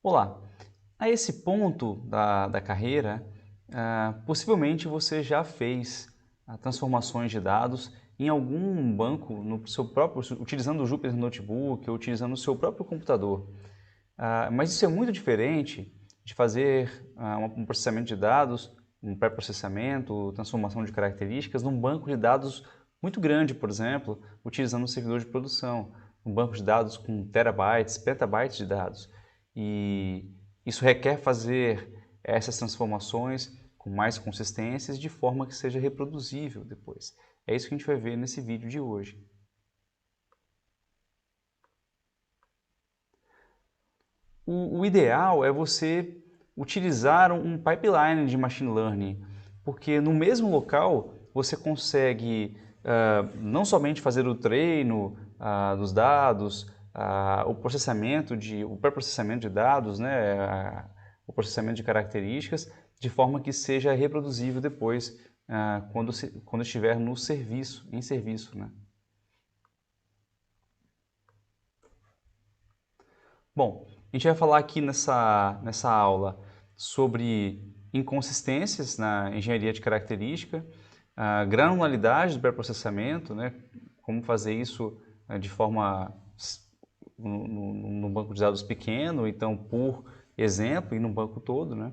Olá, a esse ponto da carreira, possivelmente você já fez transformações de dados em algum banco no seu próprio, utilizando o Jupyter Notebook ou utilizando o seu próprio computador. Mas isso é muito diferente de fazer um processamento de dados, um pré-processamento, transformação de características num banco de dados muito grande, por exemplo, utilizando um servidor de produção, um banco de dados com terabytes, petabytes de dados. E isso requer fazer essas transformações com mais consistências de forma que seja reproduzível depois. É isso que a gente vai ver nesse vídeo de hoje. O ideal é você utilizar um pipeline de machine learning, porque no mesmo local você consegue não somente fazer o treino dos dados, o pré-processamento de dados, né, o processamento de características, de forma que seja reproduzível depois quando estiver no serviço, em serviço, né? Bom, a gente vai falar aqui nessa aula sobre inconsistências na engenharia de característica, a granularidade do pré-processamento, né, como fazer isso de forma num banco de dados pequeno, então por exemplo, e num banco todo, né?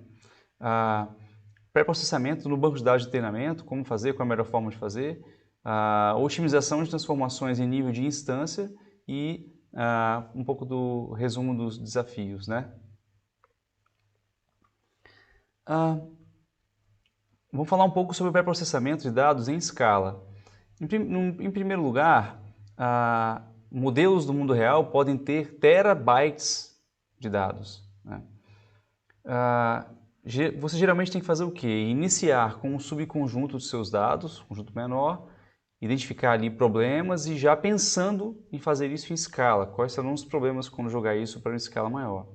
Pré-processamento no banco de dados de treinamento, como fazer, qual é a melhor forma de fazer, a otimização de transformações em nível de instância e um pouco do resumo dos desafios, né? Vamos falar um pouco sobre o pré-processamento de dados em escala. Em primeiro lugar, modelos do mundo real podem ter terabytes de dados, né? Você geralmente tem que fazer o quê? Iniciar com um subconjunto dos seus dados, conjunto menor, identificar ali problemas e já pensando em fazer isso em escala. Quais serão os problemas quando jogar isso para uma escala maior?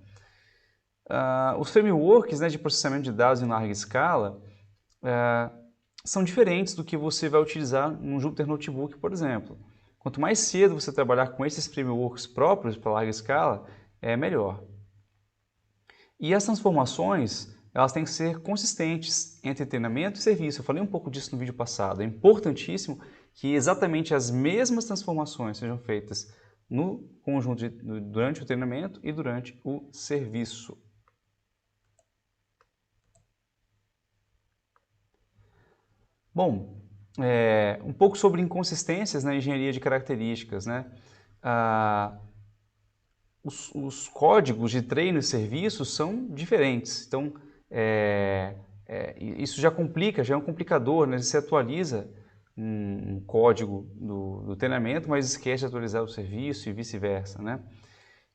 Os frameworks, né, de processamento de dados em larga escala são diferentes do que você vai utilizar no Jupyter Notebook, por exemplo. Quanto mais cedo você trabalhar com esses frameworks próprios para larga escala, é melhor. E as transformações, elas têm que ser consistentes entre treinamento e serviço. Eu falei um pouco disso no vídeo passado. É importantíssimo que exatamente as mesmas transformações sejam feitas no conjunto durante o treinamento e durante o serviço. Bom, um pouco sobre inconsistências na engenharia de características, né? Os códigos de treino e serviço são diferentes. Então, isso já complica, já é um complicador, né? Você atualiza um código do treinamento, mas esquece de atualizar o serviço e vice-versa, né?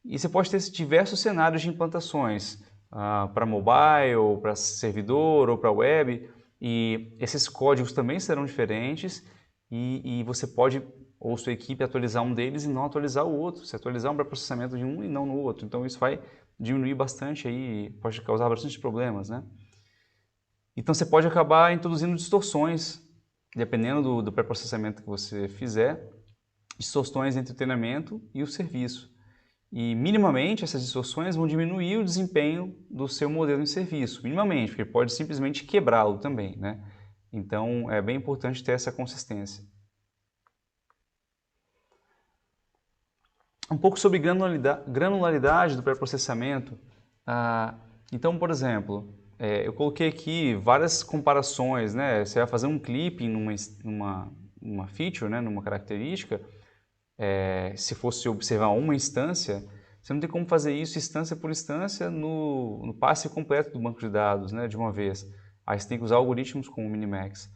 E você pode ter diversos cenários de implantações para mobile, para servidor ou para web, e esses códigos também serão diferentes e você pode, ou sua equipe, atualizar um deles e não atualizar o outro. Se atualizar um pré-processamento de um e não no outro. Então isso vai diminuir bastante aí, pode causar bastante problemas, né? Então você pode acabar introduzindo distorções, dependendo do pré-processamento que você fizer, distorções entre o treinamento e o serviço. E minimamente essas distorções vão diminuir o desempenho do seu modelo em serviço, minimamente, porque pode simplesmente quebrá-lo também, né? Então é bem importante ter essa consistência. Um pouco sobre granularidade do pré-processamento. Então, por exemplo, eu coloquei aqui várias comparações, né? Você vai fazer um clipping numa feature, né? Numa característica, se fosse observar uma instância, você não tem como fazer isso instância por instância no passe completo do banco de dados, né, de uma vez. Aí você tem que usar algoritmos como o Minimax.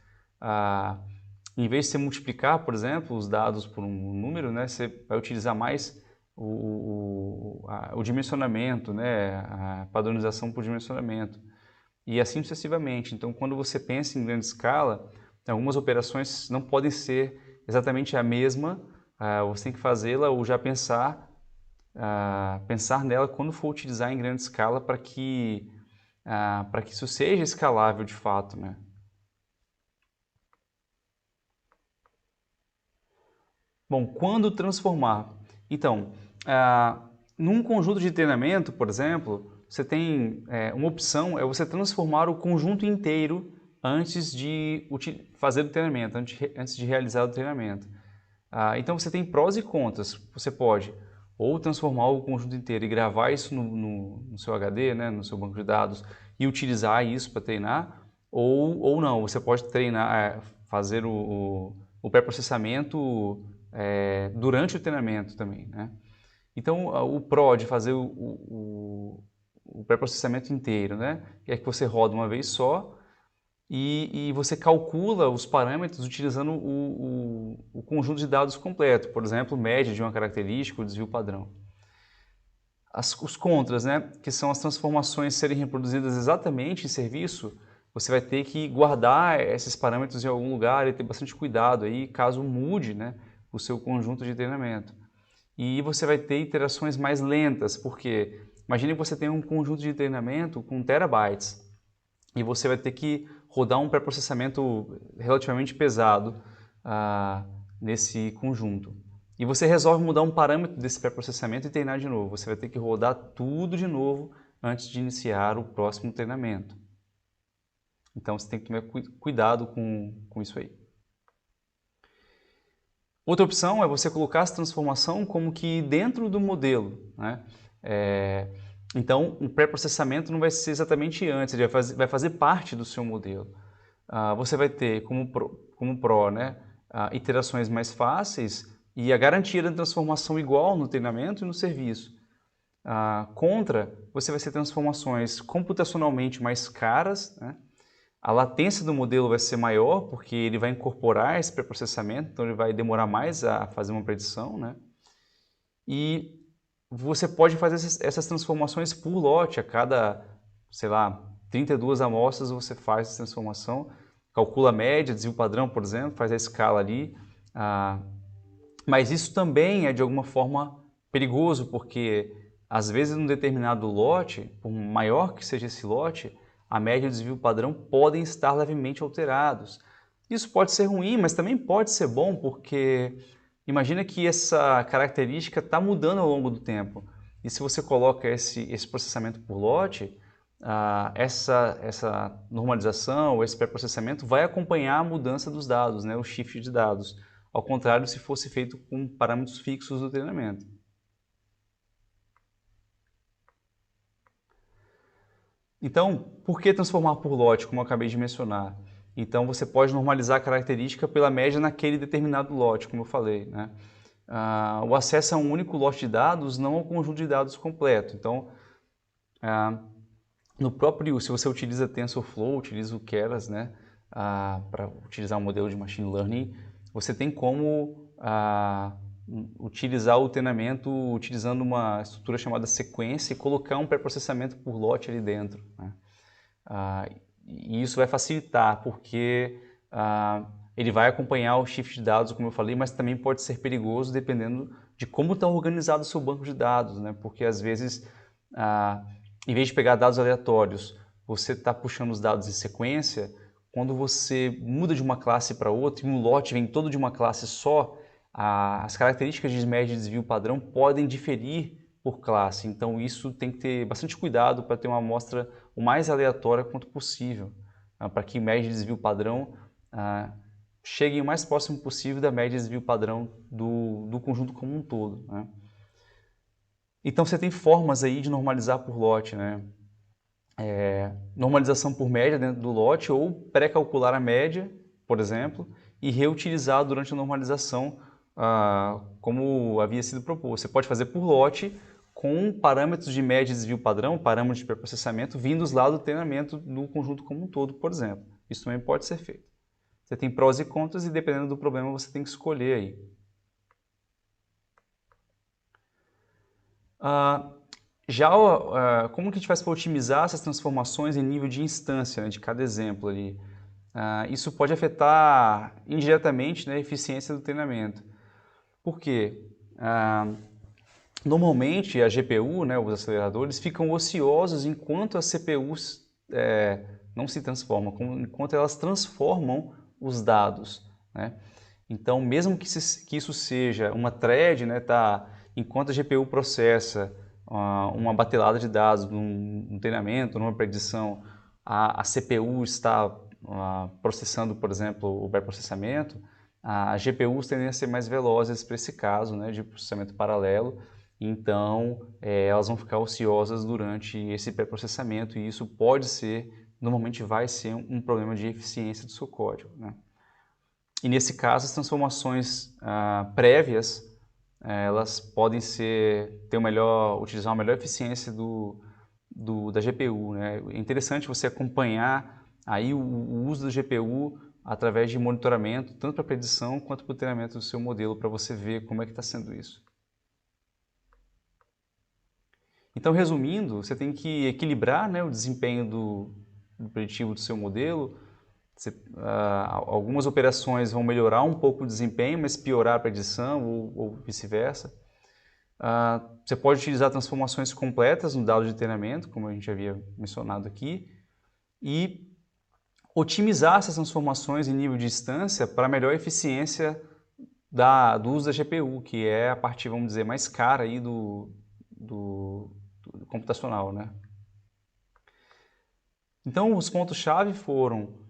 Em vez de você multiplicar, por exemplo, os dados por um número, né, você vai utilizar mais o dimensionamento, né, a padronização por dimensionamento. E assim sucessivamente. Então, quando você pensa em grande escala, algumas operações não podem ser exatamente a mesma, você tem que fazê-la ou já pensar nela quando for utilizar em grande escala para que isso seja escalável de fato, né? Bom, quando transformar? Então, num conjunto de treinamento, por exemplo, você tem uma opção, é você transformar o conjunto inteiro antes de fazer o treinamento, antes de realizar o treinamento. Então você tem prós e contras. Você pode ou transformar o conjunto inteiro e gravar isso no seu HD, né, no seu banco de dados, e utilizar isso para treinar, ou não, você pode treinar, fazer o pré-processamento durante o treinamento também, né? Então, o pró de fazer o pré-processamento inteiro, né, é que você roda uma vez só e você calcula os parâmetros utilizando o conjunto de dados completo, por exemplo, média de uma característica, o desvio padrão. Os contras, né, que são as transformações serem reproduzidas exatamente em serviço, você vai ter que guardar esses parâmetros em algum lugar e ter bastante cuidado aí, caso mude, né, o seu conjunto de treinamento. E você vai ter iterações mais lentas, porque imagine que você tem um conjunto de treinamento com terabytes e você vai ter que rodar um pré-processamento relativamente pesado nesse conjunto. E você resolve mudar um parâmetro desse pré-processamento e treinar de novo. Você vai ter que rodar tudo de novo antes de iniciar o próximo treinamento. Então você tem que tomar cuidado com isso aí. Outra opção é você colocar essa transformação como que dentro do modelo, né? Então, o pré-processamento não vai ser exatamente antes, ele vai fazer parte do seu modelo. Você vai ter como pró, né, iterações mais fáceis e a garantia da transformação igual no treinamento e no serviço. Contra, você vai ter transformações computacionalmente mais caras, né? A latência do modelo vai ser maior, porque ele vai incorporar esse pré-processamento, então ele vai demorar mais a fazer uma predição, né? E você pode fazer essas transformações por lote, a cada, sei lá, 32 amostras você faz essa transformação, calcula a média, desvio padrão, por exemplo, faz a escala ali. Mas isso também é de alguma forma perigoso, porque às vezes num determinado lote, por maior que seja esse lote, a média e o desvio padrão podem estar levemente alterados. Isso pode ser ruim, mas também pode ser bom, porque imagina que essa característica está mudando ao longo do tempo. E se você coloca esse processamento por lote, essa normalização, esse pré-processamento vai acompanhar a mudança dos dados, né, o shift de dados. Ao contrário, se fosse feito com parâmetros fixos do treinamento. Então, por que transformar por lote, como eu acabei de mencionar? Então, você pode normalizar a característica pela média naquele determinado lote, como eu falei, né? O acesso a um único lote de dados, não ao conjunto de dados completo. Então, no próprio, se você utiliza TensorFlow, utiliza o Keras, né, para utilizar um modelo de Machine Learning, você tem como utilizar o treinamento utilizando uma estrutura chamada sequência e colocar um pré-processamento por lote ali dentro, né? E isso vai facilitar, porque ele vai acompanhar o shift de dados, como eu falei, mas também pode ser perigoso dependendo de como está organizado o seu banco de dados, né? Porque às vezes, em vez de pegar dados aleatórios, você está puxando os dados em sequência. Quando você muda de uma classe para outra e um lote vem todo de uma classe só, as características de média e desvio padrão podem diferir por classe. Então isso tem que ter bastante cuidado para ter uma amostra o mais aleatória quanto possível, para que média e desvio padrão cheguem o mais próximo possível da média e desvio padrão do conjunto como um todo, né? Então você tem formas aí de normalizar por lote, né? Normalização por média dentro do lote ou pré-calcular a média, por exemplo, e reutilizar durante a normalização como havia sido proposto. Você pode fazer por lote com parâmetros de média e desvio padrão, parâmetros de pré-processamento vindos lá do treinamento do conjunto como um todo, por exemplo. Isso também pode ser feito. Você tem prós e contras e dependendo do problema você tem que escolher aí. Como que a gente faz para otimizar essas transformações em nível de instância, né, de cada exemplo ali? Isso pode afetar indiretamente, né, a eficiência do treinamento. Por quê? Normalmente a GPU, né, os aceleradores, ficam ociosos enquanto as CPUs não se transformam, enquanto elas transformam os dados, né? Então, mesmo que isso seja uma thread, né, enquanto a GPU processa uma batelada de dados num treinamento, numa predição, a CPU está processando, por exemplo, o pré-processamento, as GPUs tendem a ser mais velozes para esse caso, né, de processamento paralelo, então elas vão ficar ociosas durante esse pré-processamento e isso pode ser, normalmente vai ser um problema de eficiência do seu código, né? E nesse caso, as transformações prévias, elas podem utilizar uma melhor eficiência da GPU, né? É interessante você acompanhar aí o uso da GPU através de monitoramento, tanto para predição quanto para o treinamento do seu modelo, para você ver como é que está sendo isso. Então, resumindo, você tem que equilibrar, né, o desempenho do preditivo do seu modelo. Algumas operações vão melhorar um pouco o desempenho, mas piorar a predição ou vice-versa. Você pode utilizar transformações completas no dado de treinamento, como a gente havia mencionado aqui, e otimizar essas transformações em nível de instância para melhor eficiência do uso da GPU, que é a parte, vamos dizer, mais cara aí do computacional, né? Então, os pontos-chave foram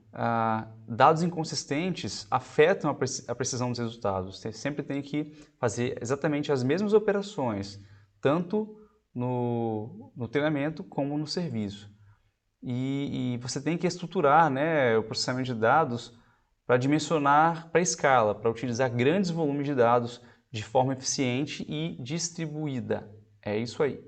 dados inconsistentes afetam a precisão dos resultados. Você sempre tem que fazer exatamente as mesmas operações, tanto no treinamento como no serviço. E você tem que estruturar, né, o processamento de dados para dimensionar para escala, para utilizar grandes volumes de dados de forma eficiente e distribuída. É isso aí.